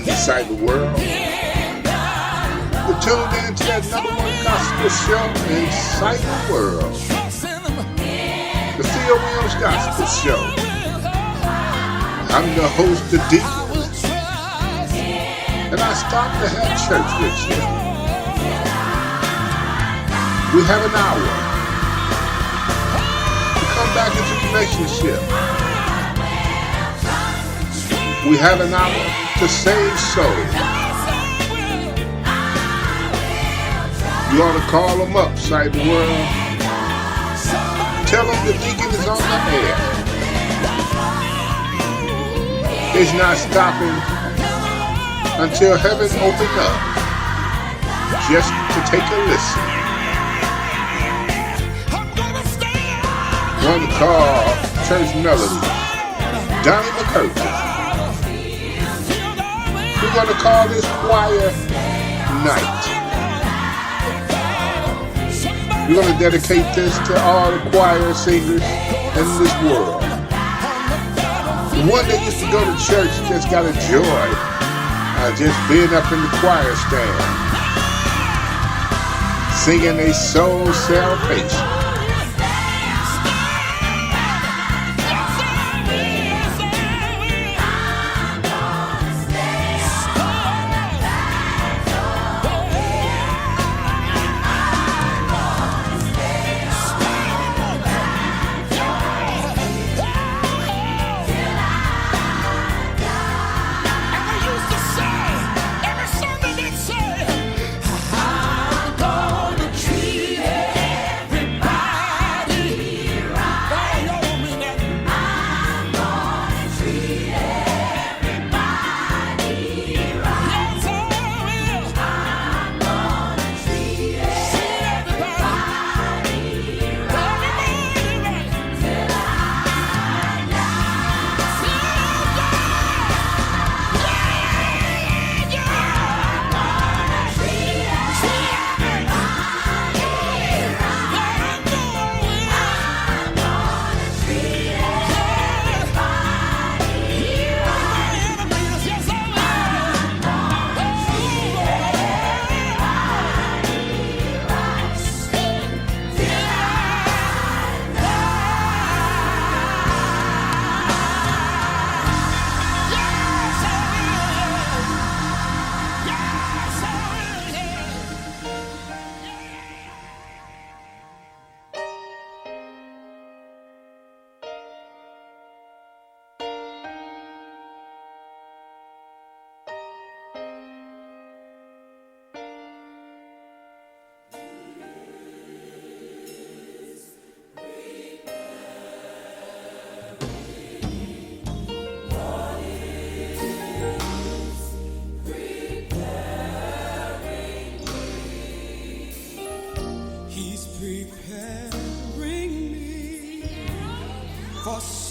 Welcome to Sight of the World. You're tuned in to that #1 gospel show in Sight of the World. The Theo Williams Gospel Show. I'm the host, the Deacon. And I stopped to have church with you. We have an hour to come back into relationship. We have an hour to save souls. You ought to call them up, Sight of the World. Tell them the Deacon is on the air. It's not stopping until heaven opens up just to take a listen. One call Church Melody, Donnie McCurdy. We're going to call this choir Night. We're going to dedicate this to all the choir singers in this world. The one that used to go to church just got a joy just being up in the choir stand, singing a soul salvation.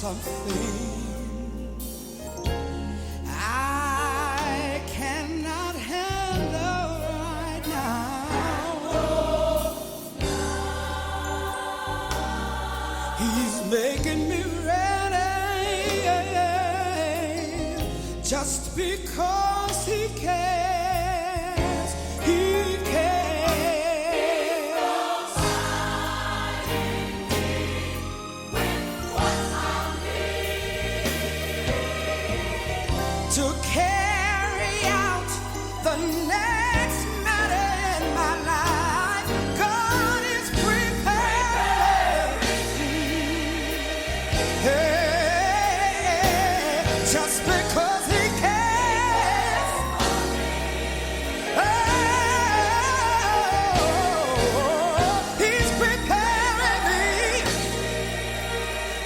Something I cannot handle right now. He's making me ready just because he cares. He cares. To carry out the next matter in my life, God is prepared. Hey, just because He cares. Oh, He's preparing me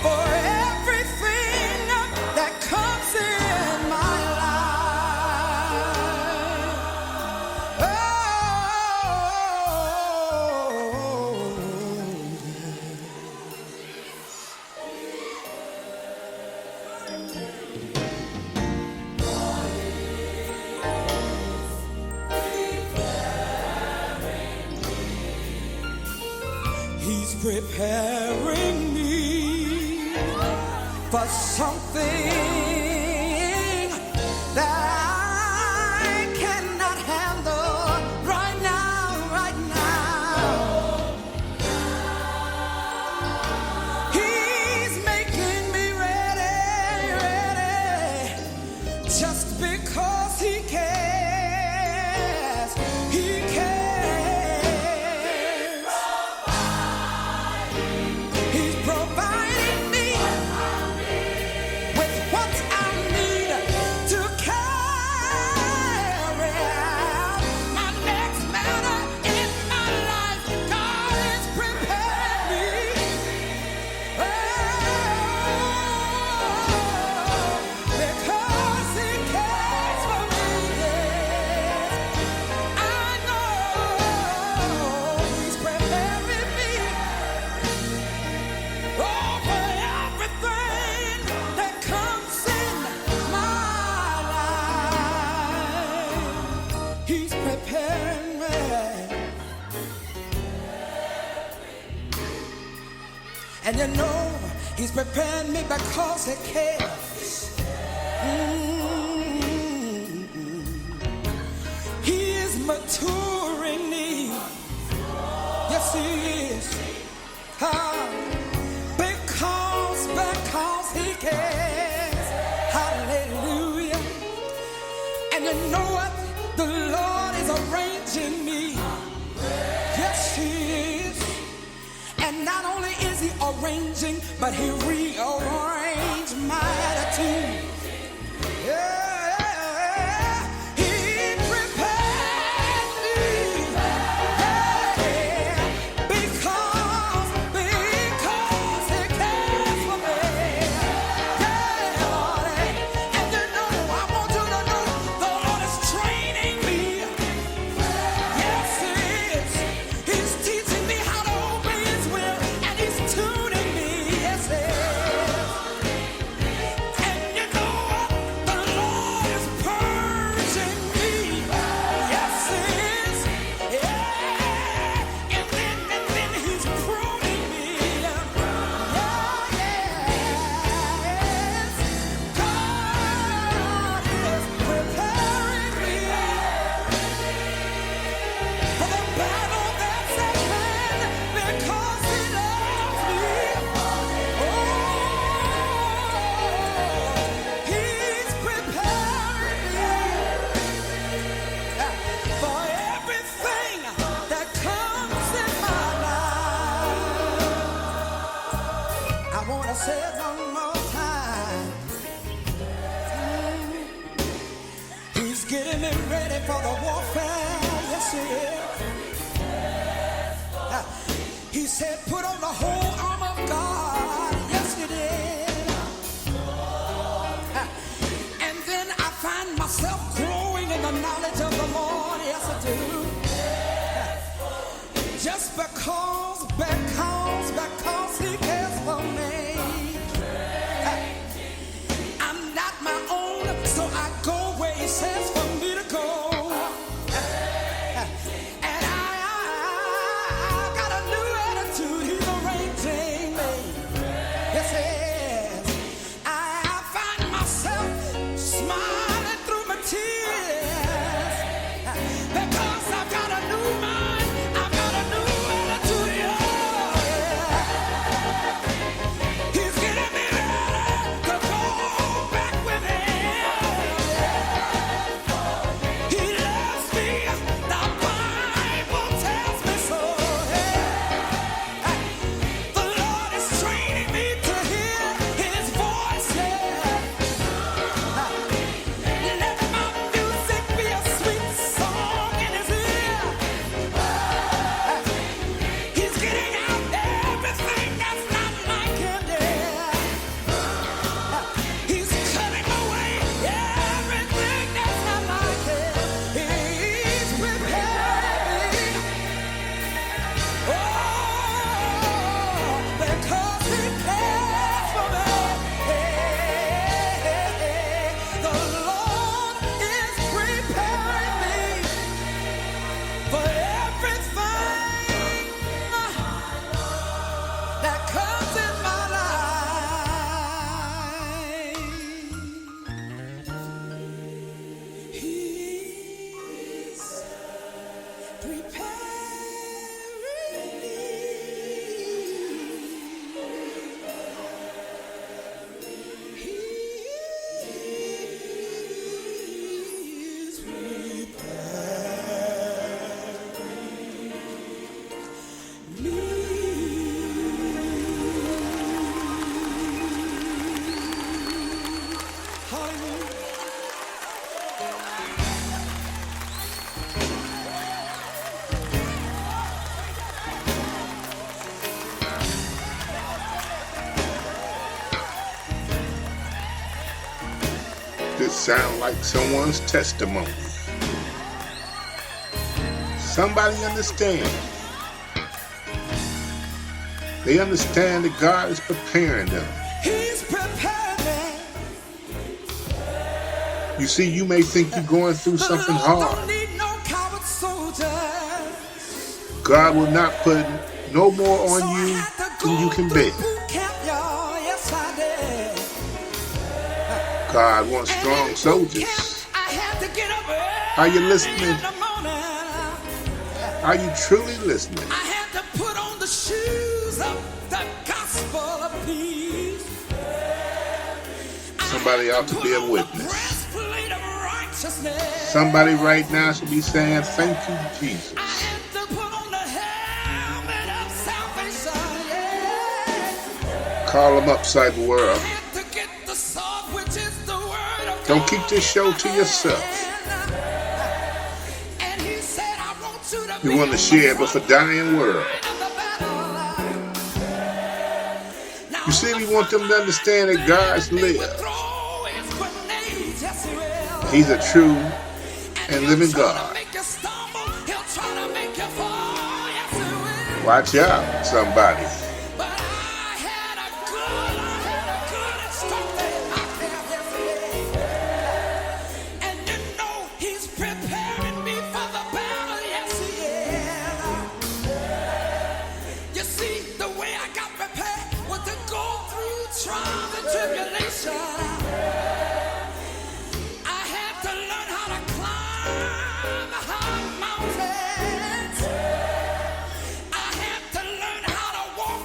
for everything that comes in. He's preparing me for something that I And you know he's preparing me because he cares. He is maturing me. Yes, he is. Because he cares. Hallelujah. And you know what? The Lord is arranging me. Yes, he is. And not only is he arranging, but he rearranged my attitude. Yeah. He prepared me. Yeah. Because he cares for me. Yeah, Lord. And you know, I want you to know the Lord is training me. Yes, he is. He's teaching me how to obey his will, and he's tuning me. Yes, he is. And you know what? The Lord is purging me. Yes, he is. Yeah. And then he's pruning me. Oh, yes. God is preparing me for the battle that's at hand because he loves me. Oh, he's preparing me for everything that comes in my life. I want to say it one more time. He's getting me ready for the warfare. Yes, he is. He said, put on the whole armor of God. Yes, he did. And then I find myself growing in the knowledge of the Lord. Yes, I do. Just because he cares for me. I'm not my own, so I go where he says for me to go. And I got a new attitude. He's arranging me. Yes, he is. I find myself smiling through my tears because I've got a new mind. I've got a new attitude. Yeah. He's getting me ready to go back with him. He loves me. The Bible tells me so. The Lord is training me to hear his voice. Let my music be a sweet song in his ear. He's getting out everything that's not like him. He's cutting away everything that's not like him. He's preparing me. Oh, because he cares for me. The Lord is preparing me for everything that comes in my life. He's preparing me. He's preparing me. Hallelujah. This sound like someone's testimony. Somebody understands. They understand that God is preparing them. He's preparing me. You see, you may think you're going through The something Lord hard. don't need no coward soldiers. God will not put no more on So I you had to than you can bear. Boot camp, y'all. Yes, I did. God wants And strong in boot soldiers. camp, I had to get up Are you early listening? in the morning. Are you truly listening? I had to put on the shoes of the gospel of peace. Somebody ought to be a witness. Breastplate of righteousness. Somebody right now should be saying, thank you, Jesus. I had to put on the helmet of salvation. Yeah. Call them up, cyber world. I had to get the sword, which is the word of Don't God. keep this show to yourself. And he said, I want you to You be want to share it with a dying world. You see, we want them to understand that God's live. He's a true and living God. Watch out, somebody. Trials and tribulation. I had to learn how to climb high mountains. I had to learn how to walk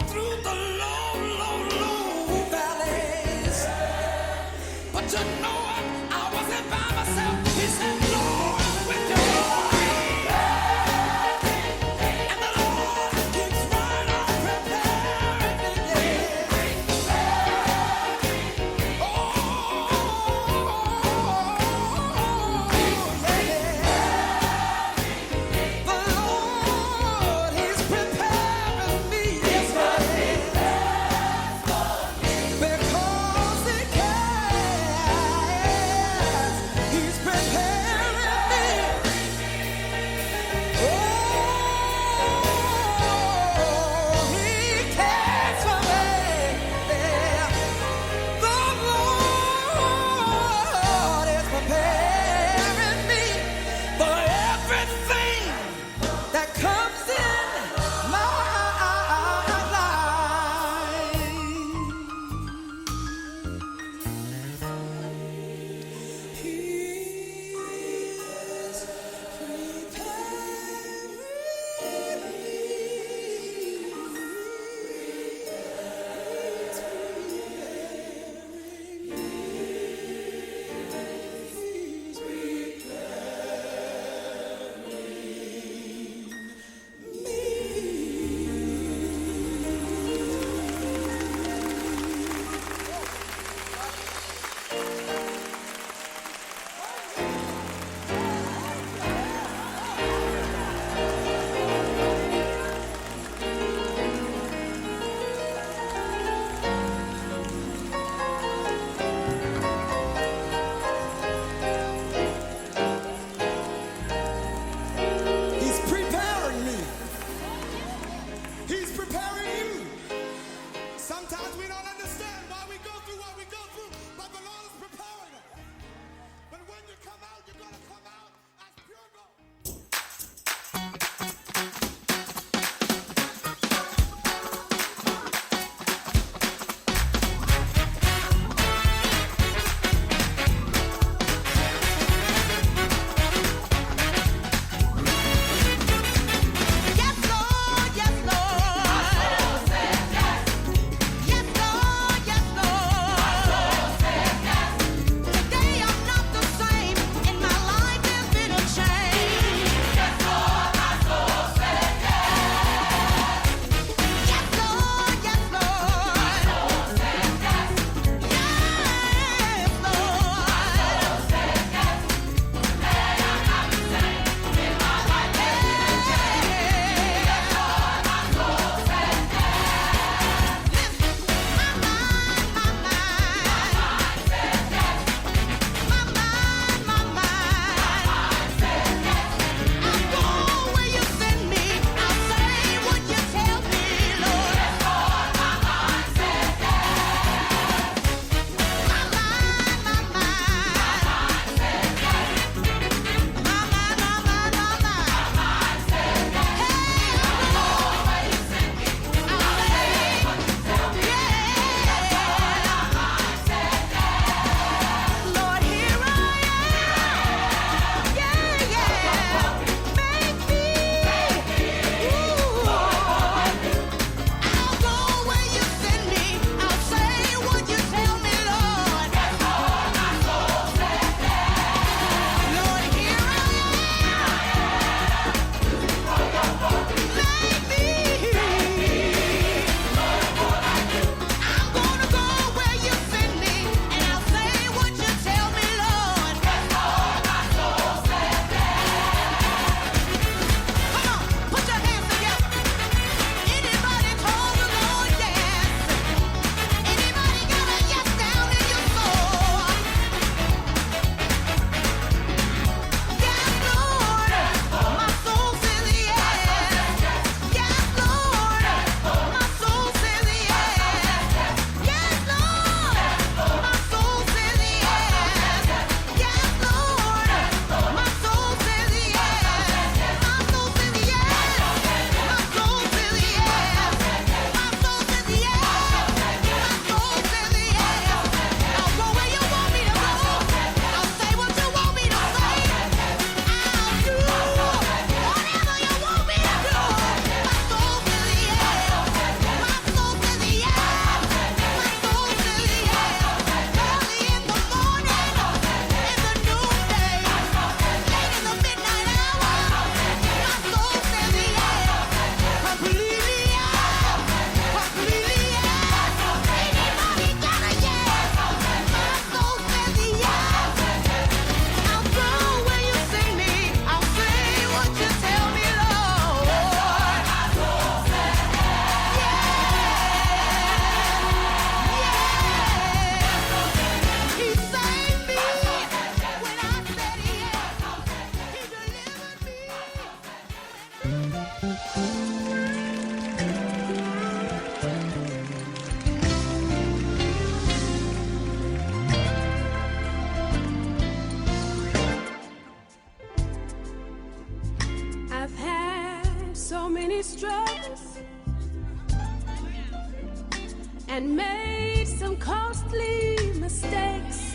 so many struggles and made some costly mistakes.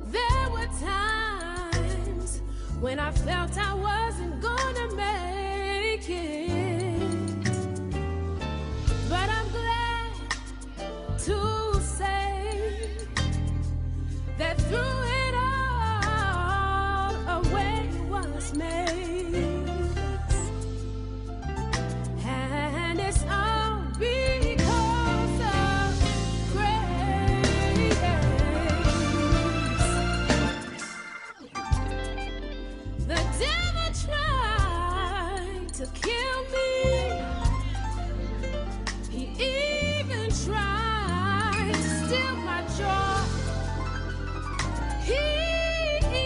There were times when I felt I wasn't gonna make it, but I'm glad to say that through it all, a way was made, and it's all because of grace. The devil tried to kill me. He even tried to steal my joy. He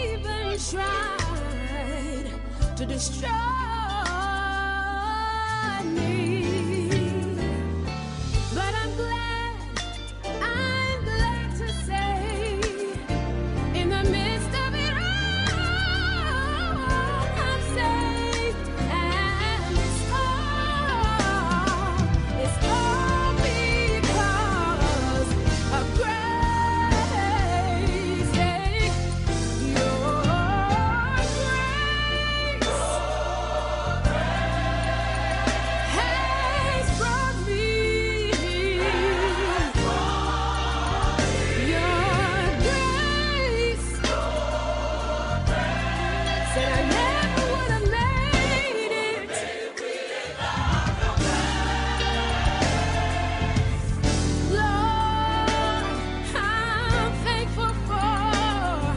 even tried to destroy me. But I'm glad to say, in the midst of it all, I'm safe, and it's all because of grace. Your grace has brought me. Your grace said I never would have made it. Lord, I'm thankful for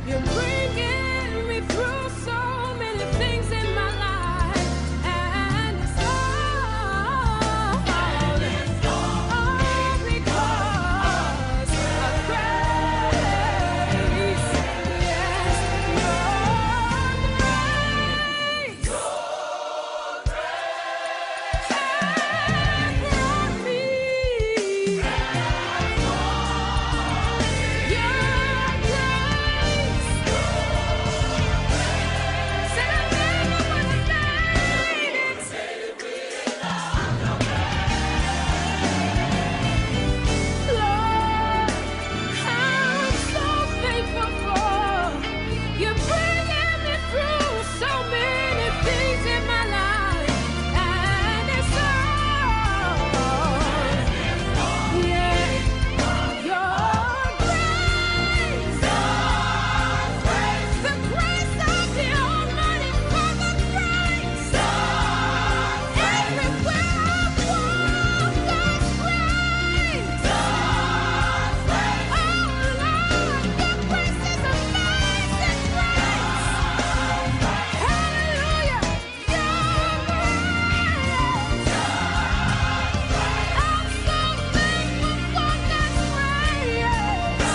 you bringing me through so many things in my life, and it's all because of grace. Yes, your grace has brought me. Your grace said I never would have made it. Lord, I'm so thankful for you bringing me through so many things in my life, and it's all, yeah, your grace, the grace of the Almighty Father, grace, everywhere I walk, God's grace, oh Lord, your grace is amazing grace, hallelujah, your grace, I'm so thankful for God's grace.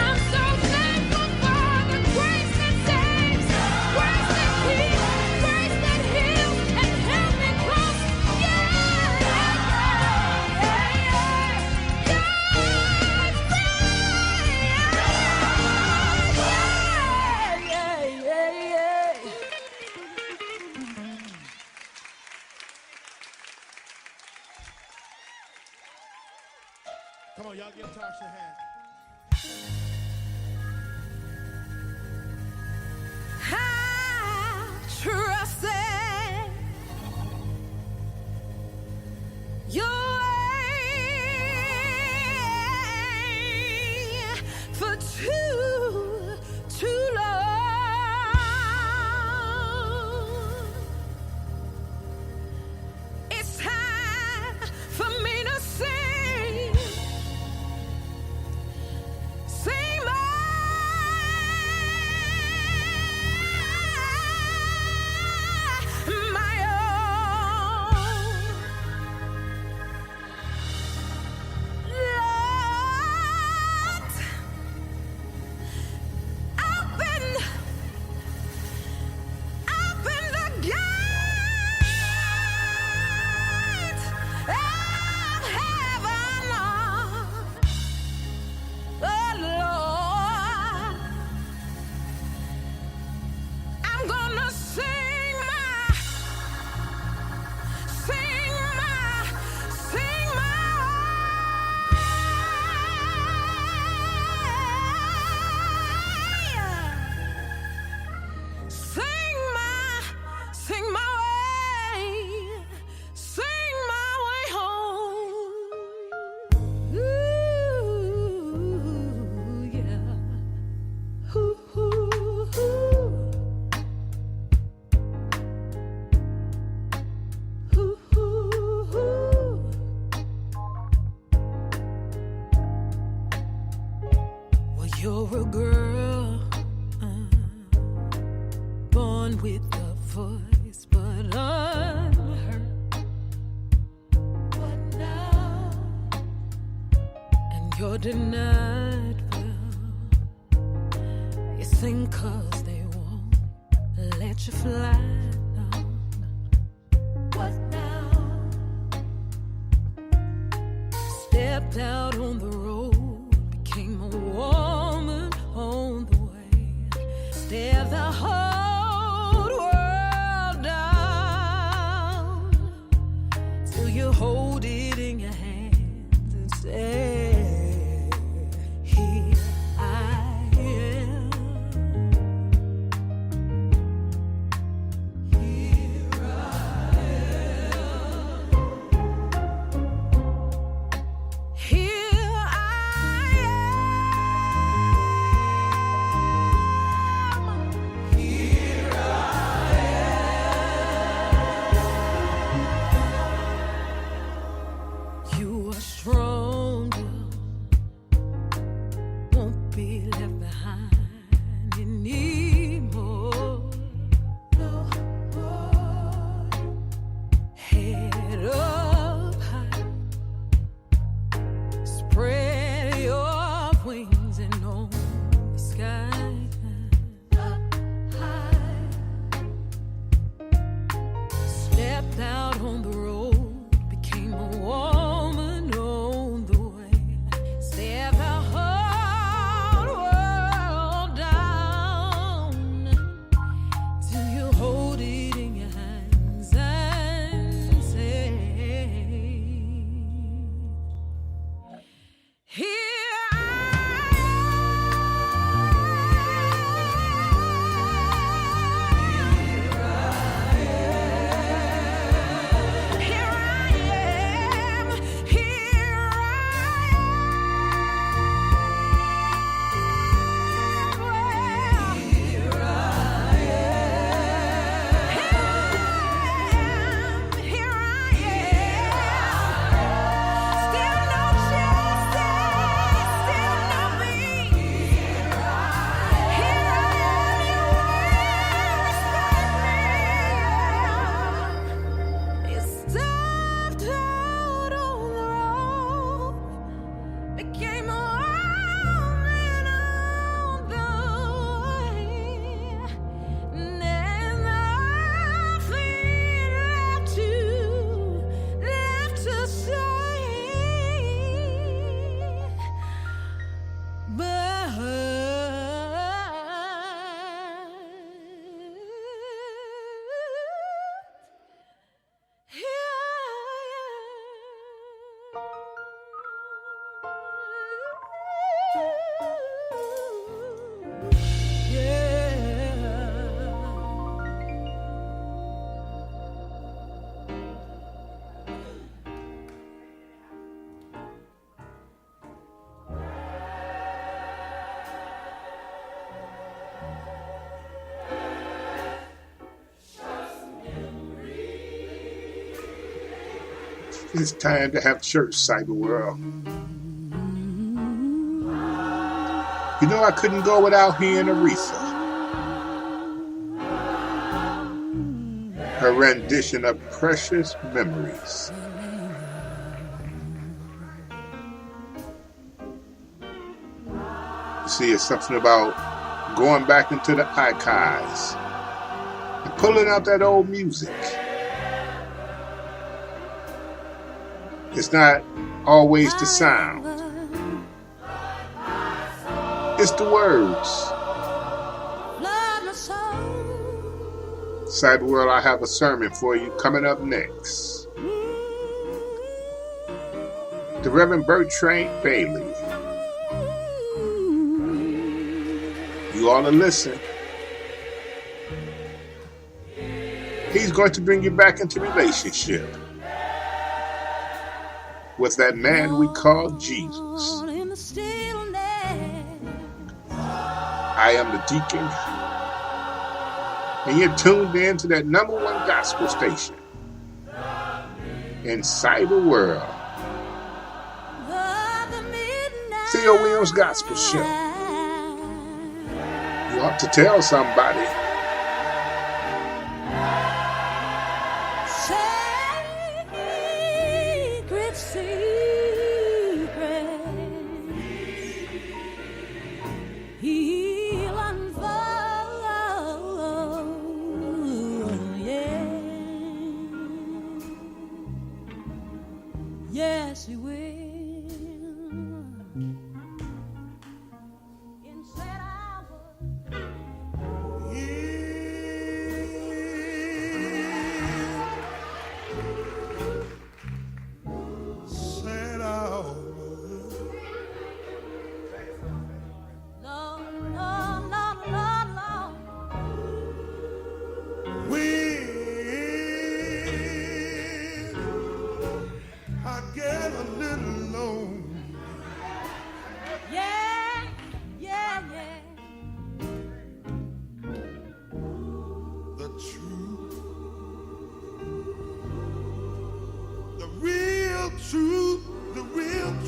I'm so thankful for the grace that saves, grace that keeps, grace that heals and held me close. Yeah, Come on, y'all give Tasha a hand. I trusted your way for too long. It's time for me to sing with a voice, but unheard. What now? And you're denied will. You think 'cause they won't let you fly. No. What now? Stepped out on the road, became a woman on the way. Stare the whole world down till you hold it in your hands and say, here I am. Here I am. Here I am. Here I am. You are stronger, won't be left behind anymore. No more. Head up high, spread your wings and own the sky. Up high, stepped out on the road, became a woman on the way. Stare the whole world down till you hold it in your hands and say, here I am. Here I am. Here became a woman on the way. And there's nothing left to say, but here It's time to have church, Cyber World. You know I couldn't go without hearing Aretha. Her rendition of Precious Memories. You see, it's something about going back into the archives and pulling out that old music. It's not always the sound. It's the words. Cyber World, I have a sermon for you coming up next. The Reverend Bertrand Bailey. You ought to listen. He's going to bring you back into relationship with that man we call Jesus. I am the deacon, and you're tuned in to that number one gospel station in Cyber World. Theo Williams Gospel Show. You ought to tell somebody.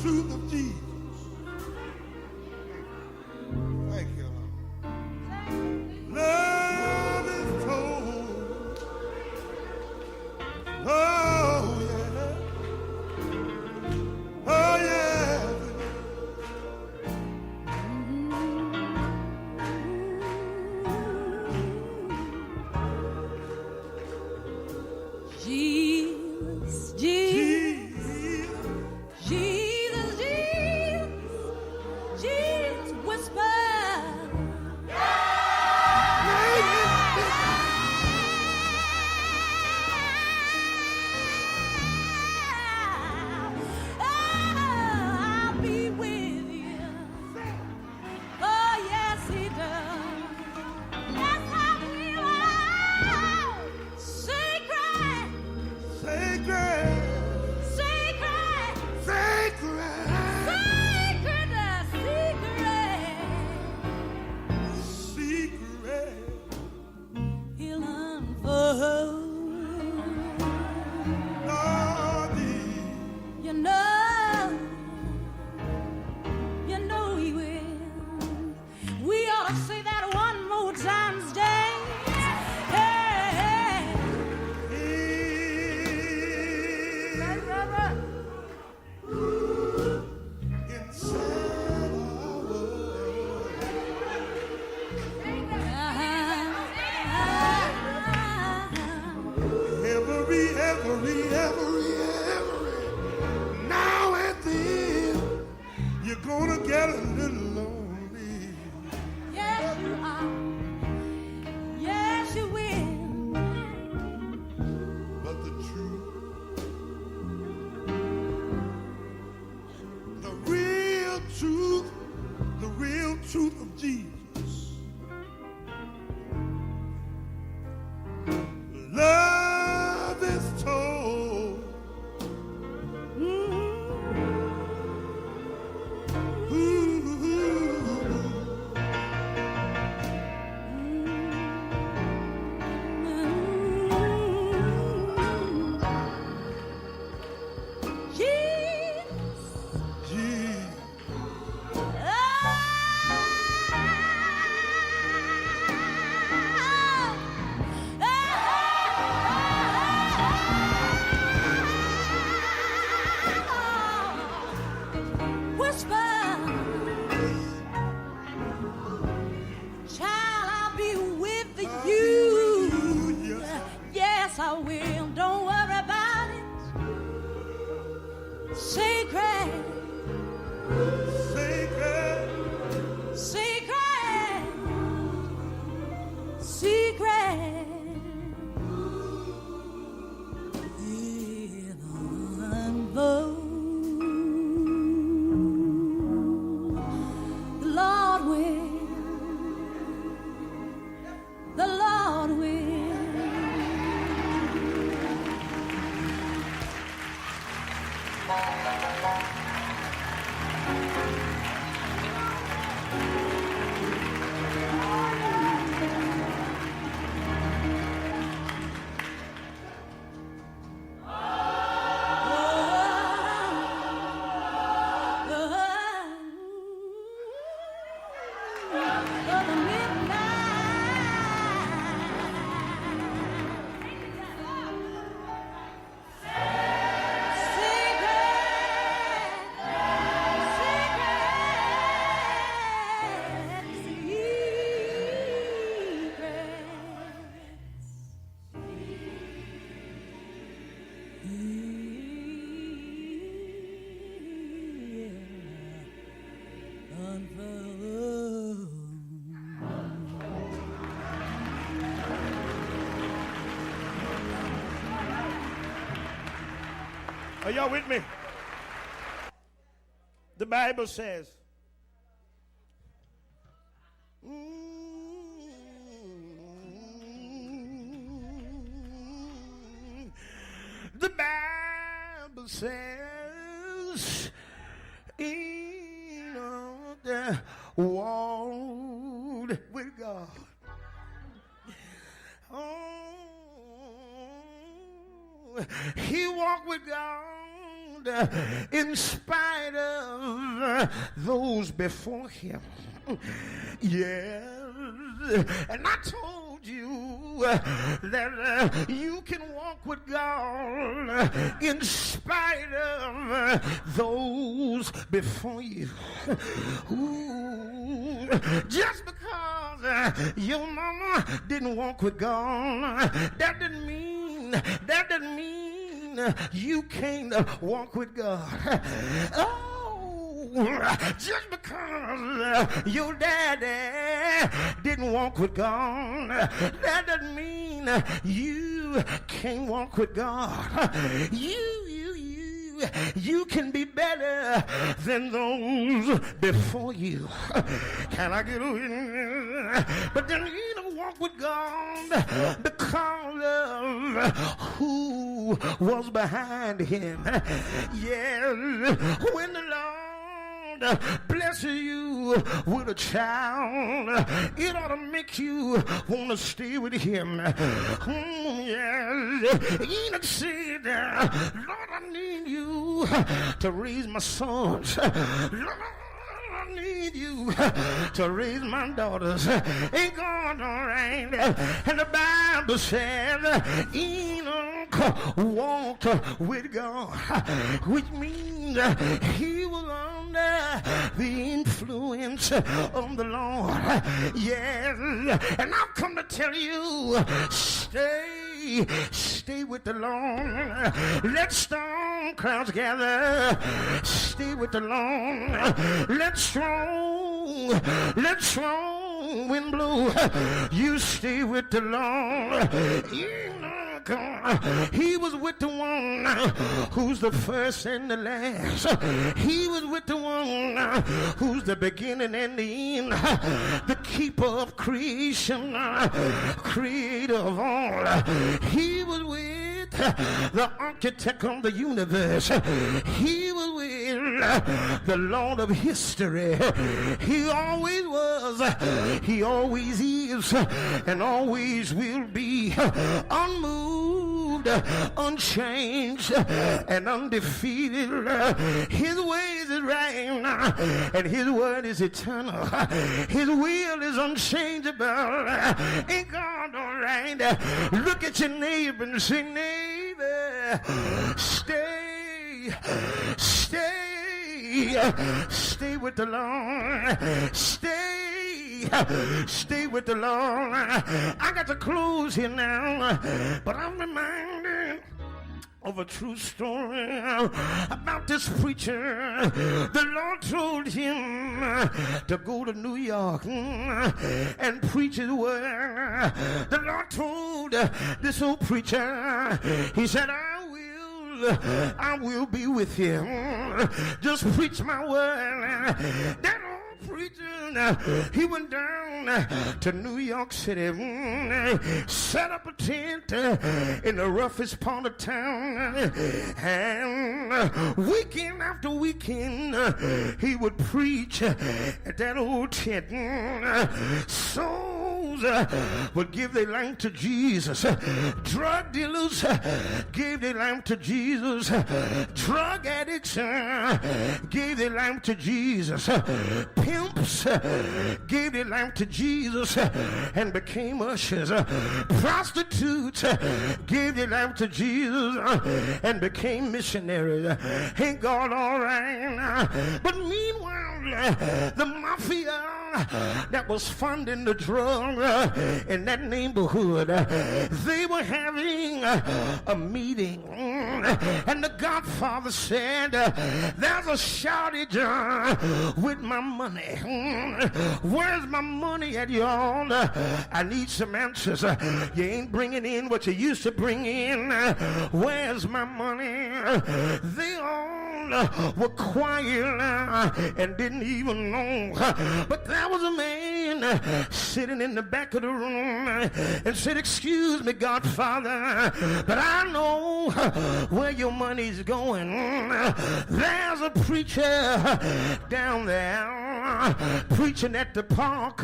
truth of Jesus. Thank you, Lord. Love is told. Oh, yeah. Oh, yeah. Jesus, Jesus, Jesus, Jesus, Jesus, whisper. I'll be with you. Oh, yes, he does. Yes, I will. Secret, Sacred, secret, sacred, secret. secret. He'll unfold. Lordy, You know he will. We ought to say that one more time today. Hey, right, right, right. inside every now and then you're gonna get a little lonely. Yes, you are. Yes, you will. But the real truth of Jesus. Love is told. Jesus. Yes, I will. Don't worry about it. Secret, Sacred, secret, secret. He'll unfold. The Lord will. The Lord will. Are y'all with me? The Bible says, the Bible says, Enoch walked with God. Oh, he walked with God around in spite of those before him. Yes, and I told you that you can walk with God in spite of those before you. Ooh, just because your mama didn't walk with God, that didn't mean you can't walk with God. Just because your daddy didn't walk with God, that doesn't mean you can't walk with God. You can be better than those before you. Can I get a witness? But then you don't walk with God because of who was behind him. Yes, when the Lord blesses you with a child, it ought to make you want to stay with him. Yes, Enoch said, Lord, I need you to raise my sons. Lord, I need you to raise my daughters. Ain't God all right? And the Bible says Enoch walked with God, which means he was under the influence of the Lord. Yes, and I've come to tell you, stay with the Lord. Let storm clouds gather. Stay with the Lord. Let strong wind blow. You stay with the Lord. He was with the one who's the first and the last. He was with the one who's the beginning and the end, the keeper of creation, creator of all. He was with the architect of the universe. He was with the Lord of history. He always was, he always is, and always will be unmoved, unchanged, and undefeated. His ways is right, and his word is eternal. His will is unchangeable. Ain't God all right? Look at your neighbor and say, neighbor, stay with the Lord. Stay with the Lord. I got to close here now, but I'm reminded of a true story about this preacher. The Lord told him to go to New York and preach his word. The Lord told this old preacher, he said, I will be with him. Just preach my word. That old preacher, he went down to New York City, set up a tent in the roughest part of town, and weekend after weekend he would preach at that old tent. Souls would give their life to Jesus. Drug dealers gave their life to Jesus. Drug addicts gave their life to Jesus. Pimps gave their life to Jesus and became ushers. Prostitutes gave their life to Jesus and became missionaries. Ain't God all right? But meanwhile, the mafia that was funding the drug in that neighborhood, they were having a meeting, and the Godfather said, there's a shortage with my money. Where's my money at, y'all? I need some answers. You ain't bringing in what you used to bring in. Where's my money? They all were quiet and didn't even know. But there was a man sitting in the back of the room and said, excuse me, Godfather, but I know where your money's going. There's a preacher down there preaching at the park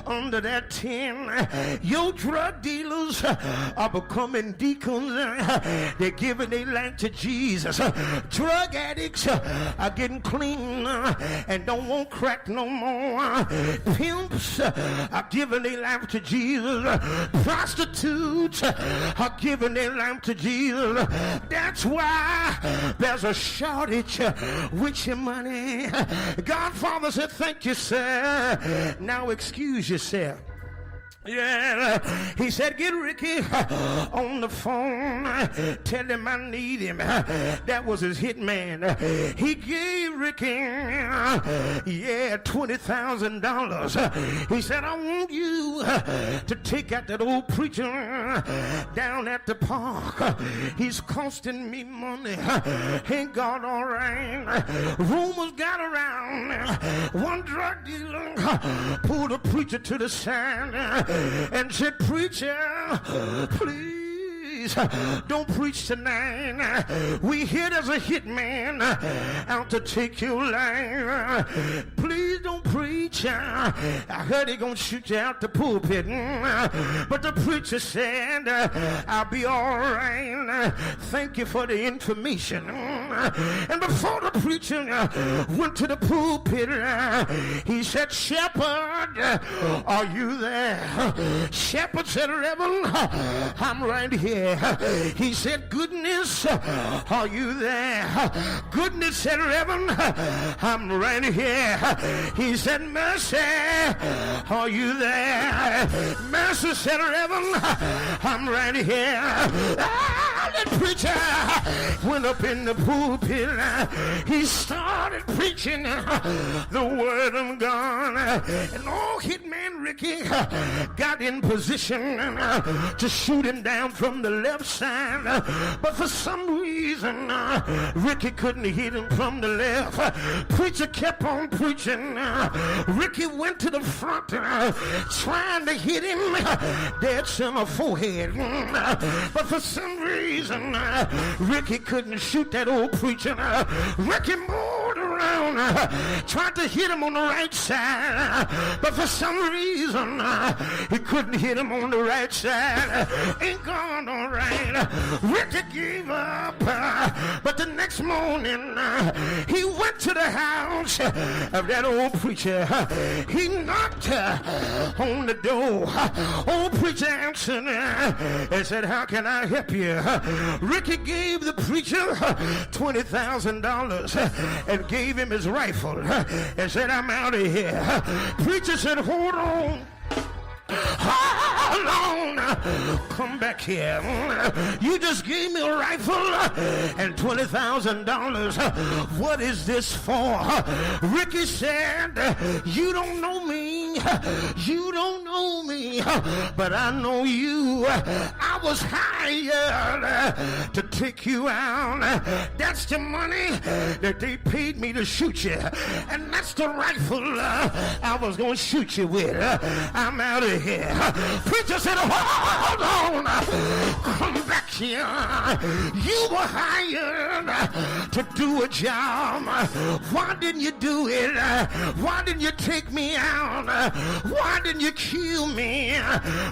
under that tent. Your drug dealers are becoming deacons. They're giving their life to Jesus. Drug addicts are getting clean and don't want crack no more. Pimps are giving their life to Jesus. Prostitutes are giving their life to Jesus. That's why there's a shortage with your money. Godfather said, thank you, sir. Now excuse yourself. Yeah, he said, get Ricky on the phone. Tell him I need him. That was his hitman. He gave Ricky, $20,000. He said, I want you to take out that old preacher down at the park. He's costing me money. Ain't God all right? Rumors got around. One drug dealer pulled a preacher to the side and said, preacher, please don't preach tonight. We here as a hitman out to take your life. Please don't preach. I heard he gonna shoot you out the pulpit. But the preacher said, I'll be all right. Thank you for the information. And before the preacher went to the pulpit, he said, Shepherd, are you there? Shepherd said, Reverend, I'm right here. He said, Goodness, are you there? Goodness said, Reverend, I'm right here. He said, Mercy, are you there? Mercy said, Reverend, I'm right here. The preacher went up in the pulpit. He started preaching the word of God. And old hitman Ricky got in position to shoot him down from the left side. But for some reason, Ricky couldn't hit him from the left. Preacher kept on preaching. Ricky went to the front trying to hit him dead center forehead. But for some reason, Ricky couldn't shoot that old preacher. Ricky moved around, tried to hit him on the right side. But for some reason, he couldn't hit him on the right side. Ain't gone all right. Ricky gave up. But the next morning, he went to the house of that old preacher. He knocked on the door. Old preacher answered and said, how can I help you? Ricky gave the preacher $20,000 and gave him his rifle and said, I'm out of here. Preacher said, hold on. Hold on. Come back here. You just gave me a rifle and $20,000. What is this for? Ricky said, you don't know me. You don't know me. But I know you. I was hired to take you out. That's the money that they paid me to shoot you. And that's the rifle I was going to shoot you with. I'm out of here. Preacher said, hold on. Come back here. You were hired to do a job. Why didn't you do it? Why didn't you take me out? Why didn't you kill me?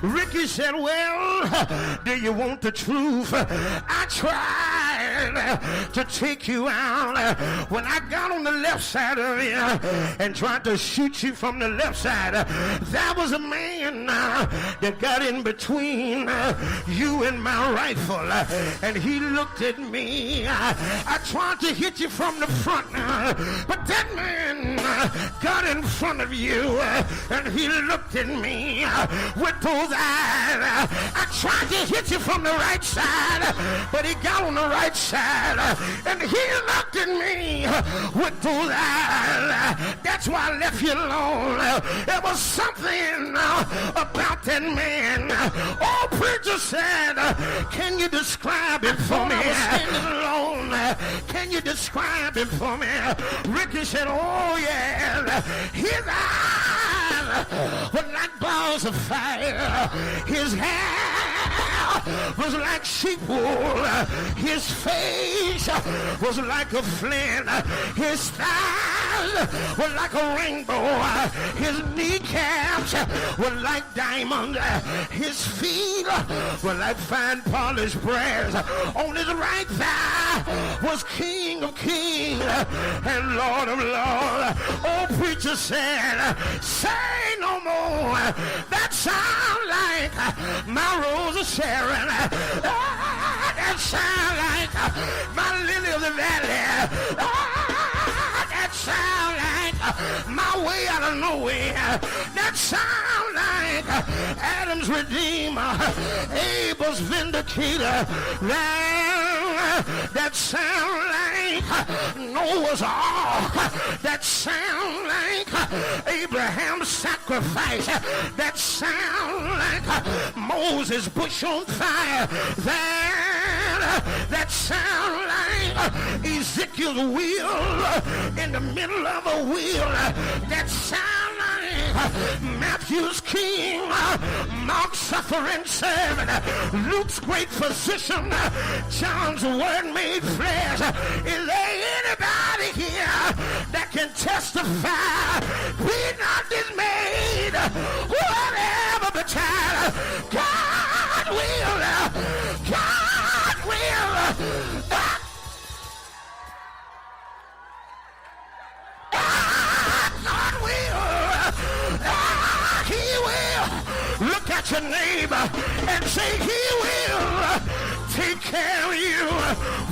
Ricky said, well, do you want the truth? I tried to take you out. When I got on the left side of you and tried to shoot you from the left side, that was a man that got in between you and my rifle, and he looked at me. I tried to hit you from the front, but that man got in front of you, and he looked at me with those eyes. I tried to hit you from the right side, but he got on the right side, and he looked at me with those eyes. That's why I left you alone. There was something about that man. Oh, preacher said, can you describe him for me? I was standing alone. Can you describe him for me? Ricky said, oh yeah. His eyes were like balls of fire. His hair was like sheep wool. His face was like a flint. His thighs eyes were like a rainbow. His kneecaps were like diamonds. His feet were like fine polished brass. On his right thigh was King of Kings and Lord of Lords. Old preacher said, say no more. That sound like my Rose of Sharon. That sound like my Lily of the Valley. That sound like my way out of nowhere. That sound like Adam's Redeemer, Abel's Vindicator. That sound like Noah's Ark. That sound like Abraham's sacrifice. That sound like Moses' bush on fire. That sound like Ezekiel's wheel in the middle of a wheel. That sound like Matthew's king, Mark's suffering servant, Luke's great physician, John's word made flesh. Is there anybody here that can testify? Be not dismayed, whatever betide. God will, God will. God will. He will. Look at your neighbor and say, he will take care of you.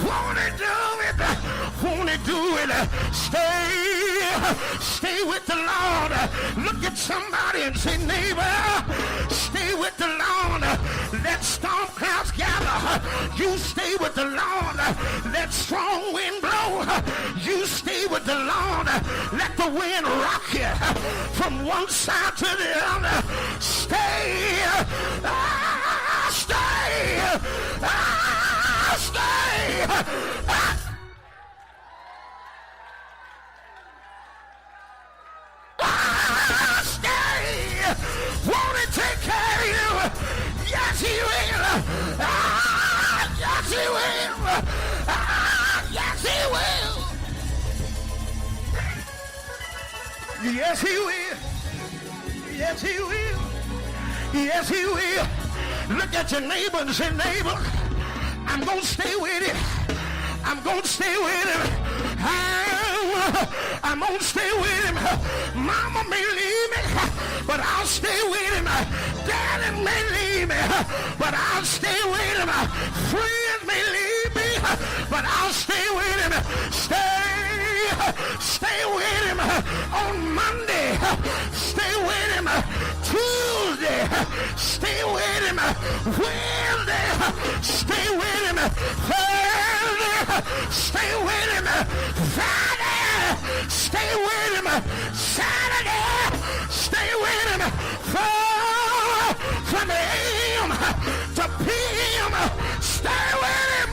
Won't he do it? Won't he do it? Stay with the Lord. Look at somebody and say, neighbor, stay with the Lord. Let storm clouds gather. You stay with the Lord. Let strong wind blow. You stay with the Lord. Let the wind rock you from one side to the other. Stay. Stay. Stay. Stay. Won't he take care of you? Yes, he will. Yes, he will. Yes, he will. Yes, he will. Yes, he will. Yes, he will. Look at your neighbor and say, neighbor, I'm going to stay with him. I'm going to stay with him. I'm going to stay with him. Mama may leave me, but I'll stay with him. Daddy may leave me, but I'll stay with him. Friends may leave me, but I'll stay with him. Stay with him on Monday. Stay with him Tuesday. Stay with him Wednesday. Stay with him Thursday. Stay with him Friday. Stay with him Saturday. Stay with him from AM to PM. Stay with him.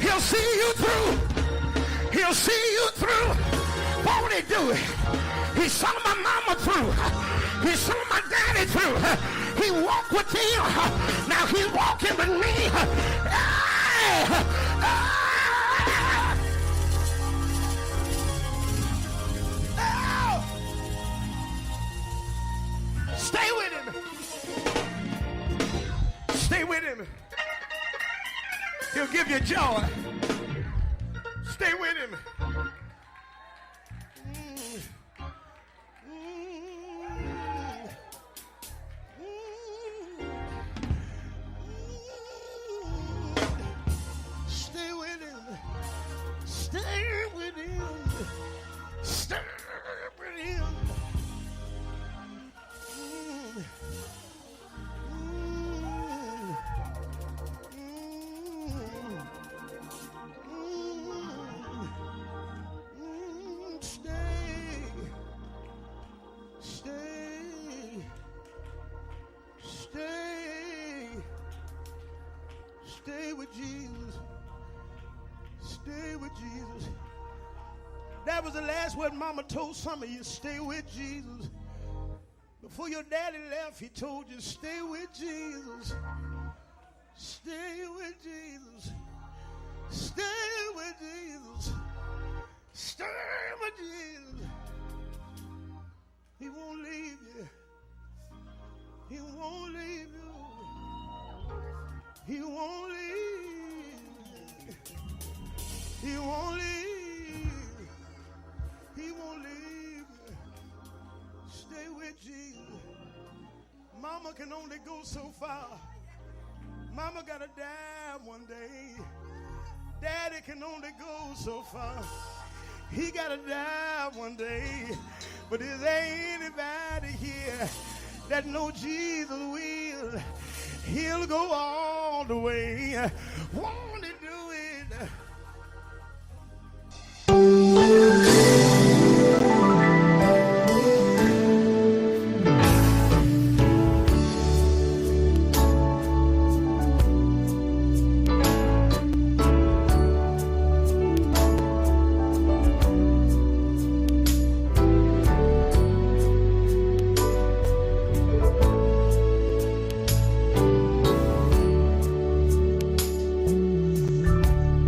He'll see you through. He'll see you through. Won't he do it? He saw my mama through. He saw my daddy through. He walked with him. Now he's walking with me. Stay with him. Stay with him. He'll give you joy. Stay with him. Stay with him. Stay with him. Stay with him. Stay with Jesus. Stay with Jesus. That was the last word Mama told some of you. Stay with Jesus. Before your daddy left, he told you, stay with Jesus. Stay with Jesus. Stay with Jesus. Stay with Jesus. He won't leave you. He won't leave you. He won't leave. He won't leave. He won't leave you. Stay with Jesus. Mama can only go so far. Mama gotta die one day. Daddy can only go so far. He gotta die one day. But is there anybody here that know Jesus will? He'll go all the way. Won't he do it?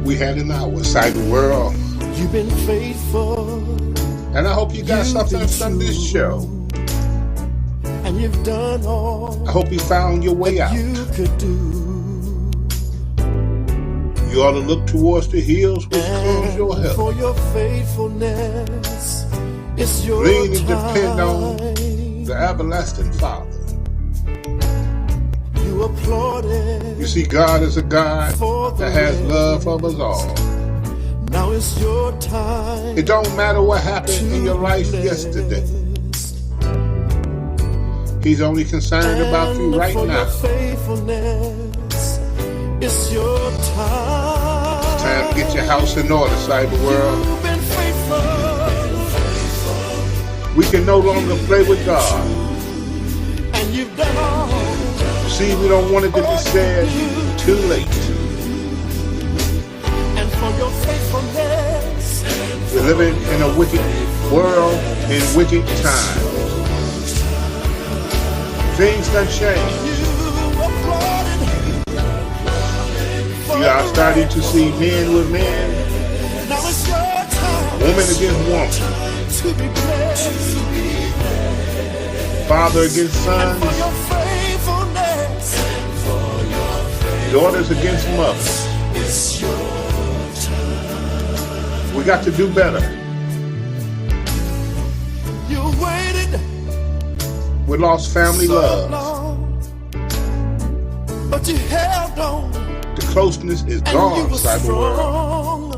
We had an hour, Cyber World. You've been faithful. And I hope you got something from this show. And you've done all I hope you found your way out. you could do. You ought to look towards the hills which comes your help. For your faithfulness, it's your Lean and time. depend on the everlasting Father. You applauded. You see, God is a God that has love for us all. Now it's your time. It don't matter what happened in your life yesterday. He's only concerned about you right for now. Your faithfulness, it's your time. It's time to get your house in order, Cyber World. You've been faithful. We can no longer play with God. And you've done all. See, we don't want it to be said too late. And for your faithfulness, We're living in a wicked world in wicked times. Things done change. you applauded. You are starting to see men with men, Now it's your time. woman against woman, To be blessed. father against For son, your faithfulness, daughters against mothers. it's your We got to do better. You waited We lost family so love. long, but you held on. The closeness is And you gone, were Cyber World. strong.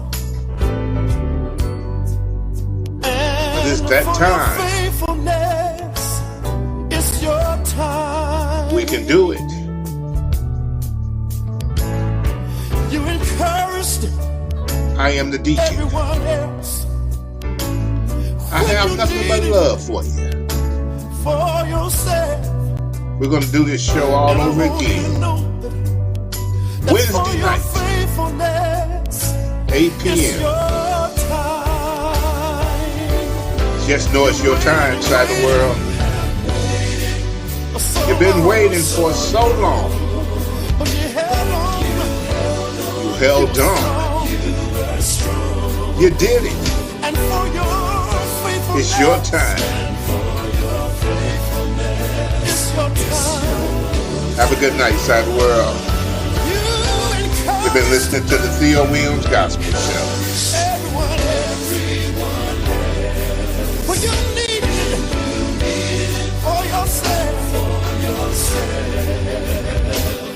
And it's that for time. your faithfulness, it's your time. We can do it. You encouraged I am the deacon. everyone else. I have nothing but love for you. For yourself. We're going to do this show all And I over want you to again. know that Wednesday for your night, faithfulness, 8 it's p.m. your time. Just know it's your time, Cyber World. So You've been long, waiting for so long. but you held on. You held on. You did it. And for your faithfulness, It's your time. It's your time. Have a good night, Cyber World. You You've been listening to the Theo Williams Gospel Show. everyone when you need it for yourself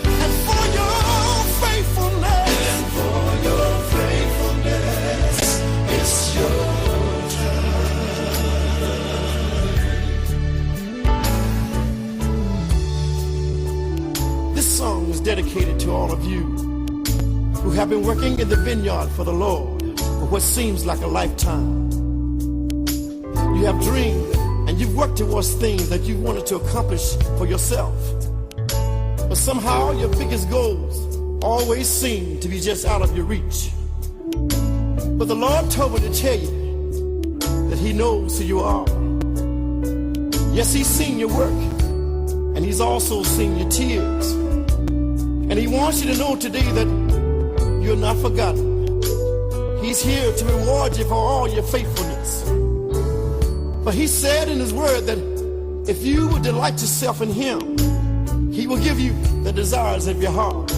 and for your faithfulness, it's your time. This song is dedicated to all of you who have been working in the vineyard for the Lord for what seems like a lifetime. You have dreamed and you've worked towards things that you wanted to accomplish for yourself. But somehow your biggest goals always seem to be just out of your reach. But the Lord told me to tell you that He knows who you are. Yes, He's seen your work, and He's also seen your tears. And He wants you to know today that you're not forgotten. He's here to reward you for all your faithfulness. For he said in his word that if you would delight yourself in him, he will give you the desires of your heart.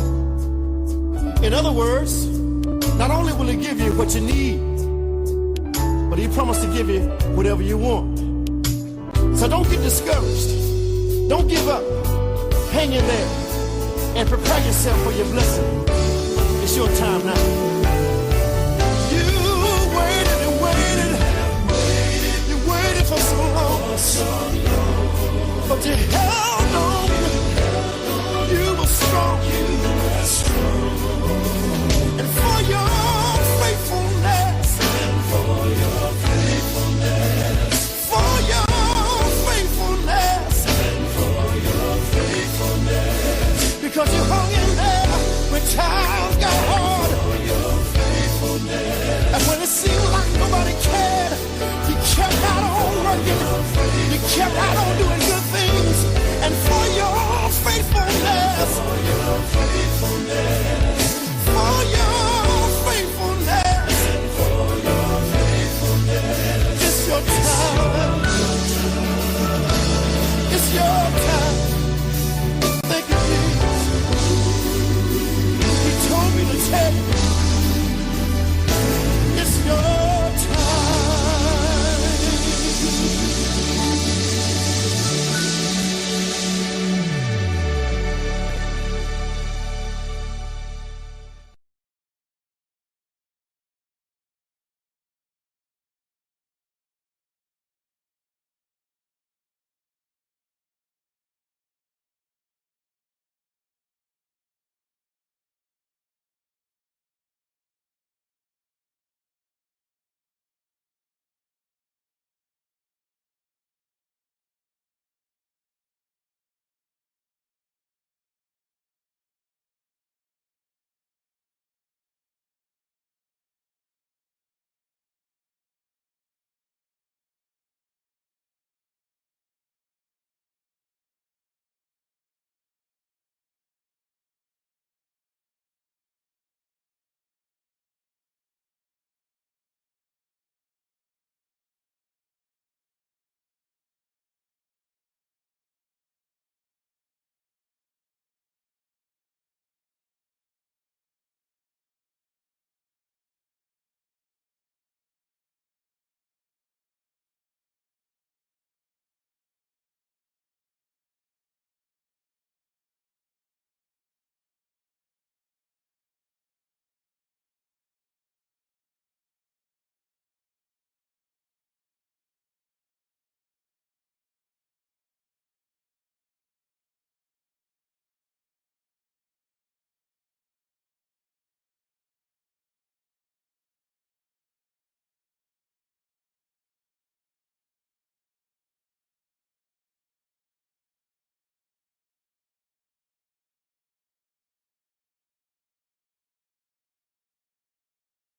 In other words, not only will he give you what you need, but he promised to give you whatever you want. So don't get discouraged. Don't give up. Hang in there and prepare yourself for your blessing. It's your time now.